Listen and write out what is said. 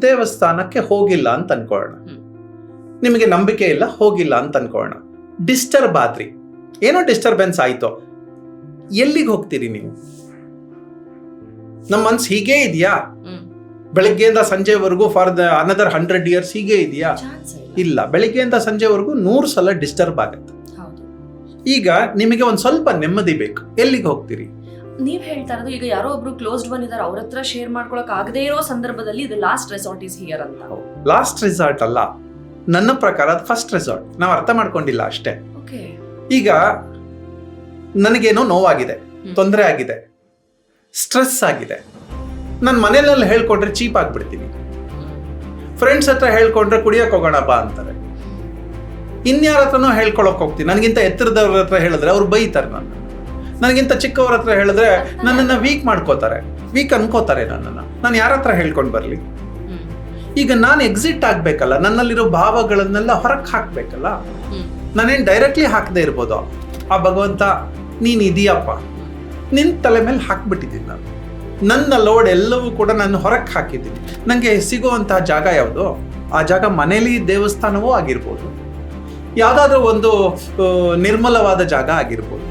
ದೇವಸ್ಥಾನಕ್ಕೆ ಹೋಗಿಲ್ಲ ಅಂತ ಅನ್ಕೊಳ್ಳೋಣ, ನಿಮಗೆ ನಂಬಿಕೆ ಇಲ್ಲ, ಹೋಗಿಲ್ಲ ಅಂತ ಅನ್ಕೊಳ್ಳೋಣ. ಡಿಸ್ಟರ್ಬ್ ಆದ್ರಿ, ಏನೋ ಡಿಸ್ಟರ್ಬೆನ್ಸ್ ಆಯ್ತು, ಎಲ್ಲಿಗೆ ಹೋಗ್ತೀರಿ ನೀವು? ನಮ್ಮ ಮನ್ಸು ಹೀಗೆ ಇದೆಯಾ ಬೆಳಗ್ಗೆಯಿಂದ ಸಂಜೆವರೆಗೂ ಫಾರ್ ದ ಅನದರ್ 100 years ಹೀಗೆ ಇದೆಯಾ? ಇಲ್ಲ, ಬೆಳಗ್ಗೆಯಿಂದ ಸಂಜೆವರೆಗೂ 100 ಸಲ ಡಿಸ್ಟರ್ಬ್ ಆಗುತ್ತೆ. ಈಗ ನಿಮಗೆ ಒಂದ್ ಸ್ವಲ್ಪ ನೆಮ್ಮದಿ ಬೇಕು, ಎಲ್ಲಿಗೆ ಹೋಗ್ತೀರಿ? ನೀವ್ ಹೇಳ್ತಾ ಇರೋದು ಈಗ ಯಾರೋ ಒಬ್ರು ಕ್ಲೋಸ್ಡ್ ಒನ್ ಇದಾರೆ, ಅವ್ರ ಹತ್ರ ಶೇರ್ ಮಾಡ್ಕೊಳಕ್ ಆಗದೇ ಇರೋ ಸಂದರ್ಭದಲ್ಲಿ ಇದು ಲಾಸ್ಟ್ ರೆಸಾರ್ಟ್ ಇಸ್ ಹಿಯರ್ ಅಂತ. ಲಾಸ್ಟ್ ರೆಸಾರ್ಟ್ ಅಲ್ಲ, ನನ್ನ ಪ್ರಕಾರ ಅದು ಫಸ್ಟ್ ರೆಸಾರ್ಟ್. ನಾವು ಅರ್ಥ ಮಾಡ್ಕೊಂಡಿಲ್ಲ ಅಷ್ಟೇ. ಈಗ ನನಗೇನೋ ನೋವಾಗಿದೆ, ತೊಂದರೆ ಆಗಿದೆ, ಸ್ಟ್ರೆಸ್ ಆಗಿದೆ, ನನ್ನ ಮನೆಯಲ್ಲಿ ಹೇಳ್ಕೊಂಡ್ರೆ ಚೀಪ್ ಆಗ್ಬಿಡ್ತೀನಿ. ಫ್ರೆಂಡ್ಸ್ ಹತ್ರ ಹೇಳ್ಕೊಂಡ್ರೆ ಕುಡಿಯಕ್ಕೆ ಹೋಗೋಣ ಬಾ ಅಂತಾರೆ. ಇನ್ಯಾರ ಹತ್ರನೋ ಹೇಳ್ಕೊಳಕ್ ಹೋಗ್ತೀನಿ, ನನಗಿಂತ ಎತ್ತರದವ್ರ ಹತ್ರ ಹೇಳಿದ್ರೆ ಅವ್ರು ಬೈತಾರೆ ನನ್ನ. ನನಗಿಂತ ಚಿಕ್ಕವ್ರ ಹತ್ರ ಹೇಳಿದ್ರೆ ನನ್ನನ್ನು ವೀಕ್ ಮಾಡ್ಕೋತಾರೆ, ವೀಕ್ ಅನ್ಕೋತಾರೆ ನನ್ನನ್ನು. ನಾನು ಯಾರ ಹತ್ರ ಹೇಳ್ಕೊಂಡು ಬರಲಿ? ಈಗ ನಾನು ಎಕ್ಸಿಟ್ ಆಗ್ಬೇಕಲ್ಲ, ನನ್ನಲ್ಲಿರೋ ಭಾವಗಳನ್ನೆಲ್ಲ ಹೊರಕ್ಕೆ ಹಾಕ್ಬೇಕಲ್ಲ. ನಾನೇನು ಡೈರೆಕ್ಟ್ಲಿ ಹಾಕದೇ ಇರ್ಬೋದು. ಆ ಭಗವಂತ ನೀನು ಇದೀಯಪ್ಪ, ನಿನ್ನ ತಲೆ ಮೇಲೆ ಹಾಕ್ಬಿಟ್ಟಿದ್ದೀನಿ ನಾನು. ನನ್ನ ಲೋಡ್ ಎಲ್ಲವೂ ಕೂಡ ನಾನು ಹೊರಕ್ಕೆ ಹಾಕಿದ್ದೀನಿ. ನನಗೆ ಸಿಗುವಂತಹ ಜಾಗ ಯಾವುದು? ಆ ಜಾಗ ಮನೇಲಿ ದೇವಸ್ಥಾನವೂ ಆಗಿರ್ಬೋದು, ಯಾವುದಾದ್ರೂ ಒಂದು ನಿರ್ಮಲವಾದ ಜಾಗ ಆಗಿರ್ಬೋದು.